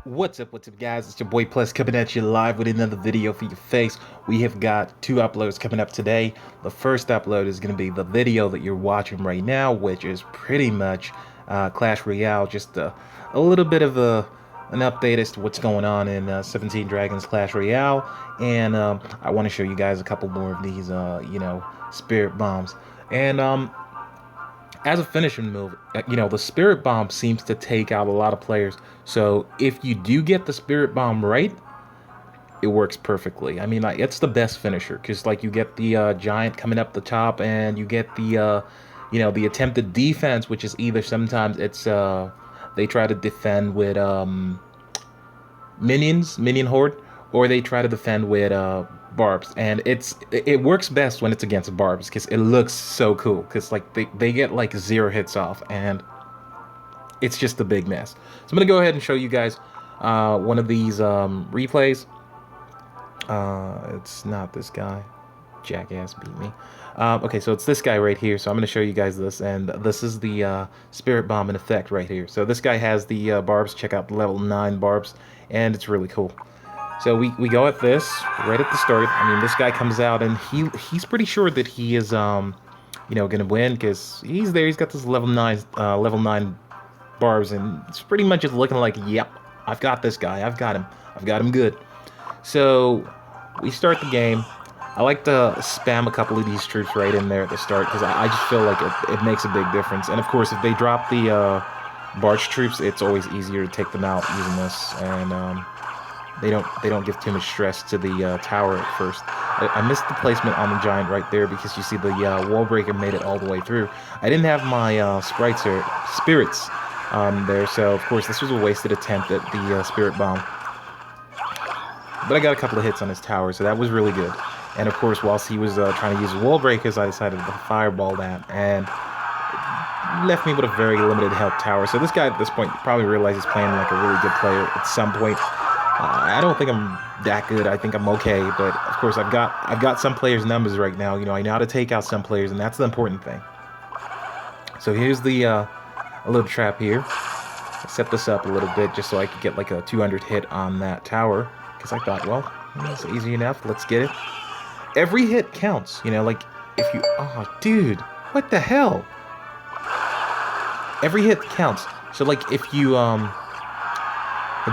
What's up, guys? It's your boy Plus coming at you live with another video for your face. We have got two uploads coming up today. The first upload is going to be the video that you're watching right now, which is pretty much Clash Royale, just a little bit of an update as to what's going on in 17 Dragons Clash Royale. And I want to show you guys a couple more of these, spirit bombs. And as a finishing move, the Spirit Bomb seems to take out a lot of players. So if you do get the Spirit Bomb right, it works perfectly. I mean, like, it's the best finisher because, like, you get the Giant coming up the top, and you get the attempted defense, which is either sometimes it's they try to defend with minion horde, or they try to defend with barbs, and it works best when it's against barbs because it looks so cool because like they get like 0 hits off, and it's just a big mess. So I'm gonna go ahead and show you guys one of these replays. It's not this guy. Jackass beat me. Okay, so it's this guy right here. So I'm going to show you guys this, and this is the Spirit Bomb in effect right here. So this guy has the barbs. Check out the level 9 barbs, and it's really cool. So we go at this right at the start. I mean, this guy comes out, and he's pretty sure that he is gonna win because he's there. He's got this level 9 barbs, and it's pretty much just looking like, yep, I've got this guy. I've got him good. So we start the game. I like to spam a couple of these troops right in there at the start because I just feel like it makes a big difference. And of course, if they drop the barge troops, it's always easier to take them out using this, and they don't give too much stress to the tower at first. I missed the placement on the Giant right there because you see the wall breaker made it all the way through. I didn't have my spirits there, so of course this was a wasted attempt at the spirit bomb. But I got a couple of hits on his tower, so that was really good. And of course, whilst he was trying to use wall breakers, I decided to fireball that, and left me with a very limited health tower. So this guy at this point probably realizes he's playing like a really good player at some point. I don't think I'm that good. I think I'm okay, but of course I've got some players' numbers right now. You know, I know how to take out some players, and that's the important thing. So here's the a little trap here. I set this up a little bit just so I could get like a 200 hit on that tower, because I thought, well, it's easy enough. Let's get it. Every hit counts, like if you, oh dude, what the hell? Every hit counts. So like if you,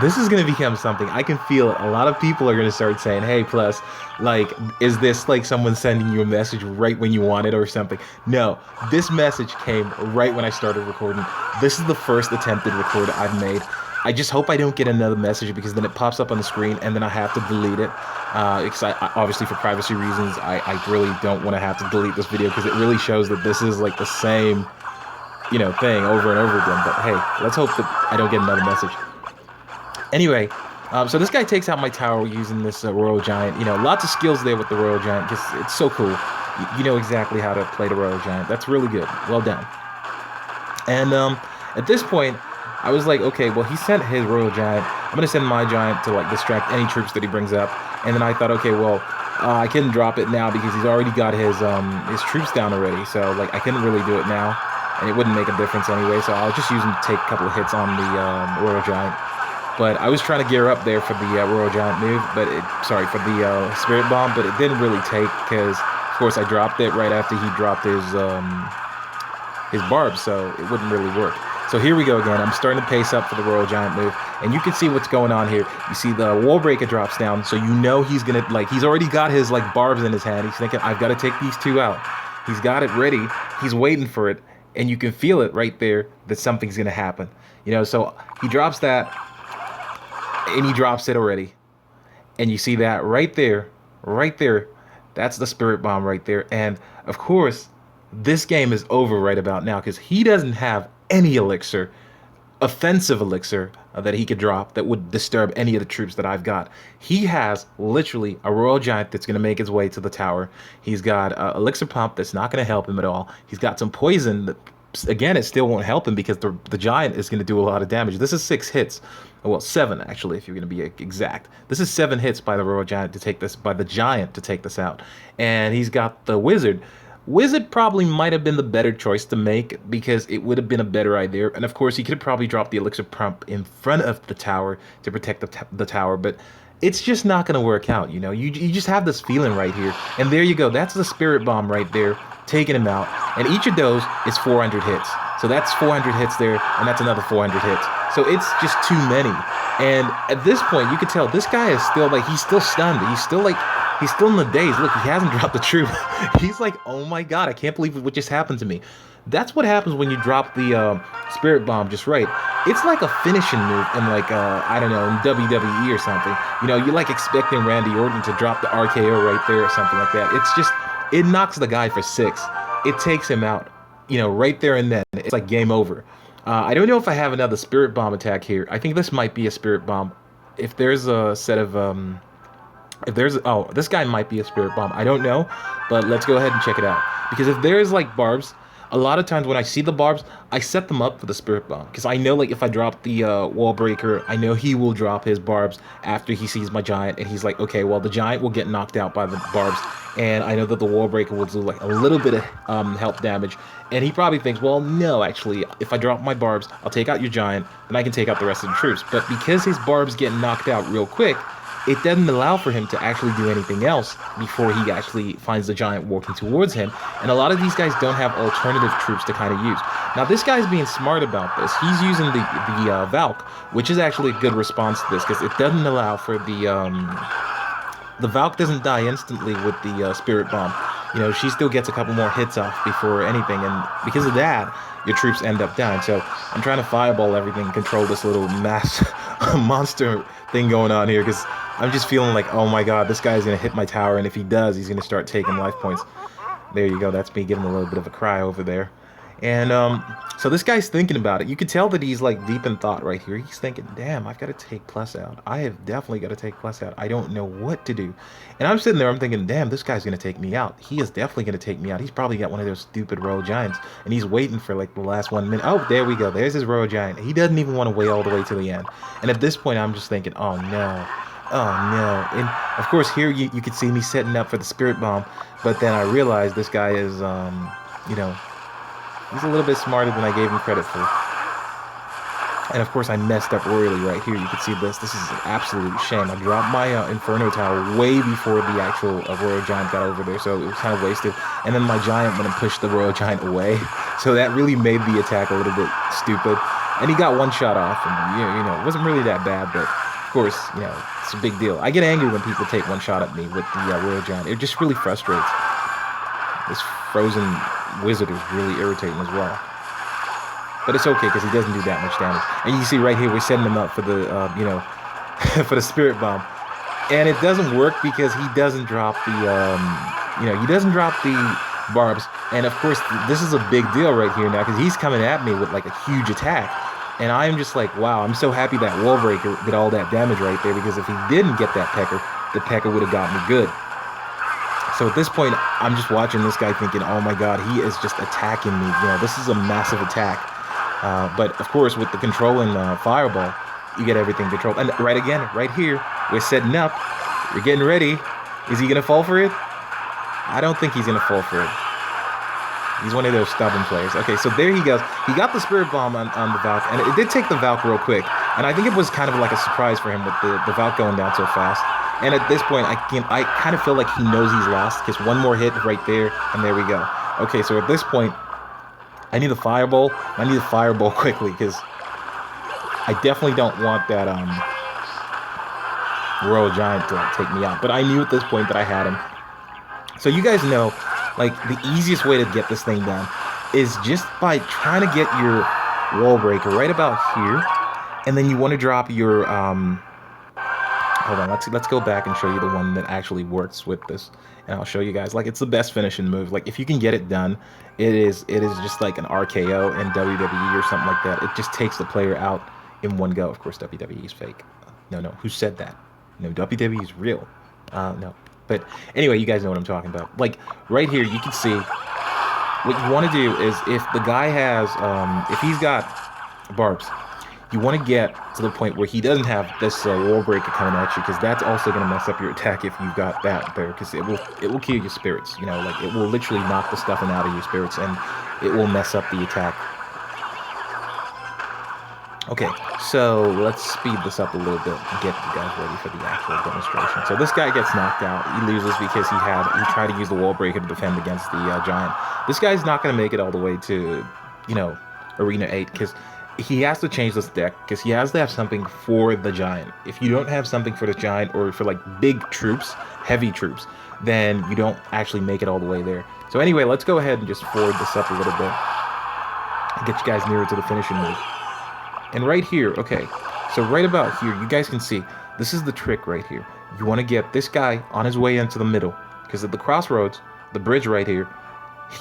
this is going to become something. I can feel a lot of people are going to start saying, hey, Plus, like, is this like someone sending you a message right when you want it or something? No, this message came right when I started recording. This is the first attempted record I've made. I just hope I don't get another message, because then it pops up on the screen and then I have to delete it. Because obviously for privacy reasons, I really don't want to have to delete this video, because it really shows that this is like the same, thing over and over again. But hey, let's hope that I don't get another message. Anyway, so this guy takes out my tower using this Royal Giant. Lots of skills there with the Royal Giant, because it's so cool. You know exactly how to play the Royal Giant. That's really good. Well done. And at this point, I was like, okay, well, he sent his Royal Giant. I'm going to send my Giant to, like, distract any troops that he brings up. And then I thought, okay, well, I couldn't drop it now because he's already got his troops down already. So, like, I couldn't really do it now. And it wouldn't make a difference anyway. So I'll just use him to take a couple of hits on the Royal Giant. But I was trying to gear up there for the Royal Giant move. For the Spirit Bomb. But it didn't really take because, of course, I dropped it right after he dropped his barbs. So it wouldn't really work. So here we go again. I'm starting to pace up for the Royal Giant move, and you can see what's going on here. You see the wall breaker drops down, so you know he's gonna, like, he's already got his like barbs in his hand. He's thinking, I've got to take these two out. He's got it ready. He's waiting for it, and you can feel it right there that something's gonna happen. So he drops that, and he drops it already, and you see that right there, That's the Spirit Bomb right there, and of course, this game is over right about now because he doesn't have any elixir, offensive elixir, that he could drop that would disturb any of the troops that I've got. He has literally a Royal Giant that's going to make his way to the tower. He's got elixir pump that's not going to help him at all. He's got some poison that, again, it still won't help him because the Giant is going to do a lot of damage. This is 6 hits. Well, 7 actually, if you're going to be exact. This is 7 hits by the Royal Giant to take this, by the Giant to take this out. And he's got the Wizard. Wizard probably might have been the better choice to make because it would have been a better idea. And of course, he could have probably dropped the elixir pump in front of the tower to protect the tower, but it's just not going to work out. You just have this feeling right here. And there you go. That's the spirit bomb right there, taking him out. And each of those is 400 hits. So that's 400 hits there, and that's another 400 hits. So it's just too many. And at this point, you could tell this guy is still like, he's still stunned. He's still in the daze. Look, he hasn't dropped the troop. He's like, oh my god, I can't believe what just happened to me. That's what happens when you drop the spirit bomb just right. It's like a finishing move in like, I don't know, in WWE or something. You're like expecting Randy Orton to drop the RKO right there or something like that. It's just, it knocks the guy for 6. It takes him out, right there and then. It's like game over. I don't know if I have another spirit bomb attack here. I think this might be a spirit bomb. If there's a set of, oh, this guy might be a spirit bomb. I don't know, but let's go ahead and check it out. Because if there's like barbs, a lot of times when I see the barbs, I set them up for the spirit bomb. Because I know like if I drop the wall breaker, I know he will drop his barbs after he sees my giant. And he's like, okay, well, the giant will get knocked out by the barbs. And I know that the wall breaker will do like a little bit of health damage. And he probably thinks, well, no, actually, if I drop my barbs, I'll take out your giant, and I can take out the rest of the troops. But because his barbs get knocked out real quick, it doesn't allow for him to actually do anything else before he actually finds the giant walking towards him. And a lot of these guys don't have alternative troops to kind of use. Now, this guy's being smart about this. He's using the Valk, which is actually a good response to this, because it doesn't allow for the Valk doesn't die instantly with the Spirit Bomb. She still gets a couple more hits off before anything, and because of that, your troops end up dying. So I'm trying to fireball everything, control this little mass monster thing going on here, because I'm just feeling like, oh my god, this guy's going to hit my tower, and if he does, he's going to start taking life points. There you go, that's me giving a little bit of a cry over there. And so this guy's thinking about it. You could tell that he's like deep in thought right here. He's thinking, damn, I've got to take plus out. I have definitely got to take plus out. I don't know what to do. And I'm sitting there, I'm thinking, damn, this guy's going to take me out. He is definitely going to take me out. He's probably got one of those stupid Royal Giants. And he's waiting for like the last 1 minute. Oh, there we go. There's his Royal Giant. He doesn't even want to wait all the way to the end. And at this point, I'm just thinking, oh no. Oh no. And of course, here you can see me setting up for the Spirit Bomb. But then I realized this guy is, he's a little bit smarter than I gave him credit for. And of course I messed up royally right here. You can see this. This is an absolute shame. I dropped my Inferno Tower way before the actual Royal Giant got over there, so it was kind of wasted. And then my Giant went and pushed the Royal Giant away. So that really made the attack a little bit stupid. And he got one shot off, and it wasn't really that bad, but of course, it's a big deal. I get angry when people take one shot at me with the Royal Giant. It just really frustrates. This frozen wizard is really irritating as well. But it's okay because he doesn't do that much damage. And you see right here, we're setting him up for the, for the Spirit Bomb. And it doesn't work because he doesn't drop the, he doesn't drop the barbs. And of course, this is a big deal right here now because he's coming at me with like a huge attack. And I'm just like, wow, I'm so happy that Wall Breaker did all that damage right there, because if he didn't get that Pecker, the Pecker would have got me good. So at this point, I'm just watching this guy thinking, oh my god, he is just attacking me. This is a massive attack. But of course, with the controlling fireball, you get everything controlled. And right here, we're setting up. We're getting ready. Is he going to fall for it? I don't think he's going to fall for it. He's one of those stubborn players. Okay, so there he goes. He got the Spirit Bomb on the Valk, and it did take the Valk real quick. And I think it was kind of like a surprise for him with the Valk going down so fast. And at this point, I kind of feel like he knows he's lost, because one more hit right there, and there we go. Okay, so at this point, I need a fireball. I need a fireball quickly, because I definitely don't want that Royal Giant to take me out. But I knew at this point that I had him. So you guys know, like, the easiest way to get this thing done is just by trying to get your Wall Breaker right about here, and then you want to drop your hold on, let's go back and show you the one that actually works with this, and I'll show you guys. Like, it's the best finishing move. Like, if you can get it done, it is just like an RKO in WWE or something like that. It just takes the player out in one go. Of course, WWE is fake. No, who said that? No, WWE is real. No. But anyway, you guys know what I'm talking about. Like, right here, you can see what you want to do is, if the guy has, if he's got barbs, you want to get to the point where he doesn't have this wall breaker coming at you, because that's also going to mess up your attack if you've got that there, because it will kill your spirits. You know, like it will literally knock the stuffing out of your spirits, and it will mess up the attack. Okay, so let's speed this up a little bit and get you guys ready for the actual demonstration. So this guy gets knocked out. He loses because he tried to use the wall breaker to defend against the giant. This guy's not going to make it all the way to, you know, Arena 8, because he has to change this deck, because he has to have something for the giant. If you don't have something for the giant, or for like big troops, heavy troops, then you don't actually make it all the way there. So anyway, let's go ahead and just forward this up a little bit and get you guys nearer to the finishing move. And right here, okay, so right about here, you guys can see, this is the trick right here. You want to get this guy on his way into the middle, because at the crossroads, the bridge right here,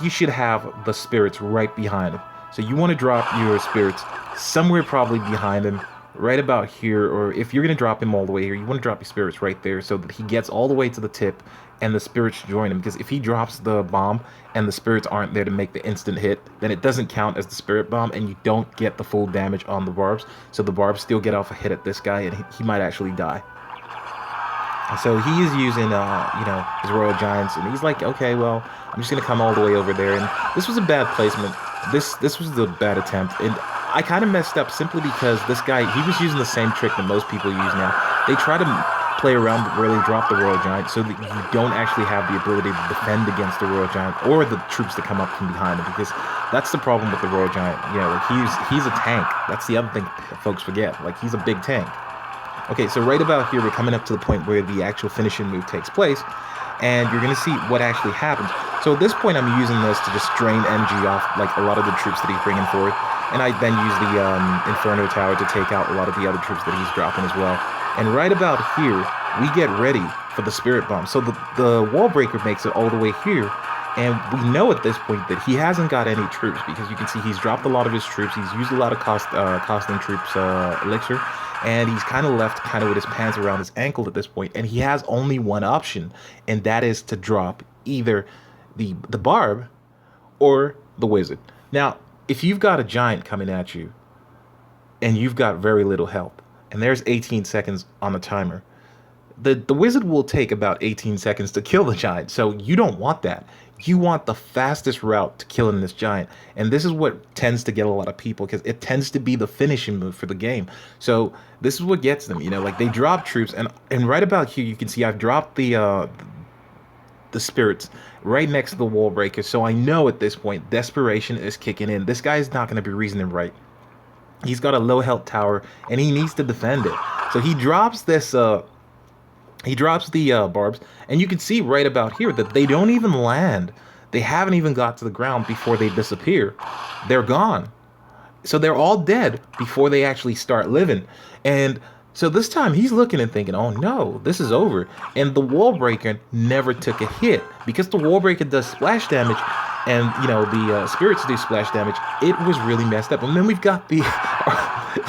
he should have the spirits right behind him. So you want to drop your spirits somewhere probably behind him, right about here, or if you're going to drop him all the way here, you want to drop your spirits right there so that he gets all the way to the tip and the spirits join him. Because if he drops the bomb and the spirits aren't there to make the instant hit, then it doesn't count as the spirit bomb, and you don't get the full damage on the barbs. So the barbs still get off a hit at this guy, and he might actually die. So he is using, you know, his Royal Giants, and he's like, okay, well, I'm just going to come all the way over there. And this was a bad placement. This was a bad attempt, and I kind of messed up simply because this guy, he was using the same trick that most people use now. They try to play around where they drop the Royal Giant so that you don't actually have the ability to defend against the Royal Giant or the troops that come up from behind him, because that's the problem with the Royal Giant. You know, like he's a tank. That's the other thing that folks forget. Like, he's a big tank. Okay, so right about here, we're coming up to the point where the actual finishing move takes place, and you're going to see what actually happens. So at this point, I'm using this to just drain energy off, like, a lot of the troops that he's bringing forward, and I then use the Inferno Tower to take out a lot of the other troops that he's dropping as well. And right about here, we get ready for the Spirit Bomb. So the Wall Breaker makes it all the way here, and we know at this point that he hasn't got any troops, because you can see he's dropped a lot of his troops. He's used a lot of costing troops elixir, and he's kind of left kind of with his pants around his ankle at this point, and he has only one option, and that is to drop either the BARB or the Wizard. Now, if you've got a giant coming at you and you've got very little health, and there's 18 seconds on the timer, the Wizard will take about 18 seconds to kill the giant. So you don't want that. You want the fastest route to killing this giant. And this is what tends to get a lot of people, because it tends to be the finishing move for the game. So this is what gets them, you know, like they drop troops, and right about here you can see I've dropped the spirits right next to the wall breaker. So I know at this point desperation is kicking in. This guy's not going to be reasoning right. He's got a low health tower and he needs to defend it. So he drops this he drops the barbs, and you can see right about here that they don't even land. They haven't even got to the ground before they disappear. They're gone. So they're all dead before they actually start living. And so this time he's looking and thinking, oh no, this is over. And the wall breaker never took a hit, because the wall breaker does splash damage, and you know the spirits do splash damage. It was really messed up. And then we've got the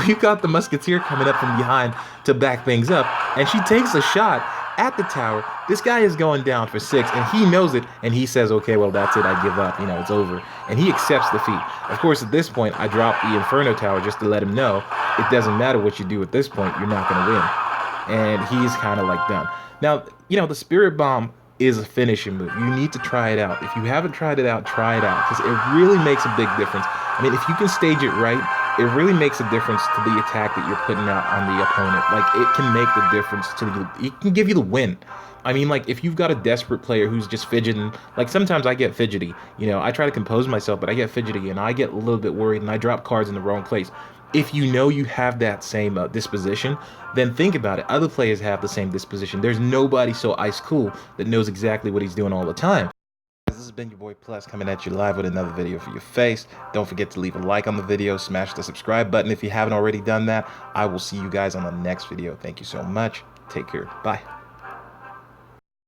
we've got the musketeer coming up from behind to back things up, and she takes a shot at the tower. This guy is going down for 6, and he knows it, and he says, okay, well, that's it, I give up, you know, it's over. And he accepts defeat. Of course, at this point, I drop the Inferno Tower just to let him know it doesn't matter what you do at this point, you're not going to win. And he's kind of like done. Now, you know, the Spirit Bomb is a finishing move. You need to try it out. If you haven't tried it out, try it out, because it really makes a big difference. I mean, if you can stage it right, it really makes a difference to the attack that you're putting out on the opponent. Like, it can make the difference to it can give you the win. I mean, like, if you've got a desperate player who's just fidgeting, like, sometimes I get fidgety, you know, I try to compose myself, but I get fidgety, and I get a little bit worried, and I drop cards in the wrong place. If you know you have that same disposition, then think about it. Other players have the same disposition. There's nobody so ice cool that knows exactly what he's doing all the time. This has been your boy Plus, coming at you live with another video for your face. Don't forget to leave a like on the video, smash the subscribe button if you haven't already done that. I will see you guys on the next video. Thank you so much. Take care. Bye.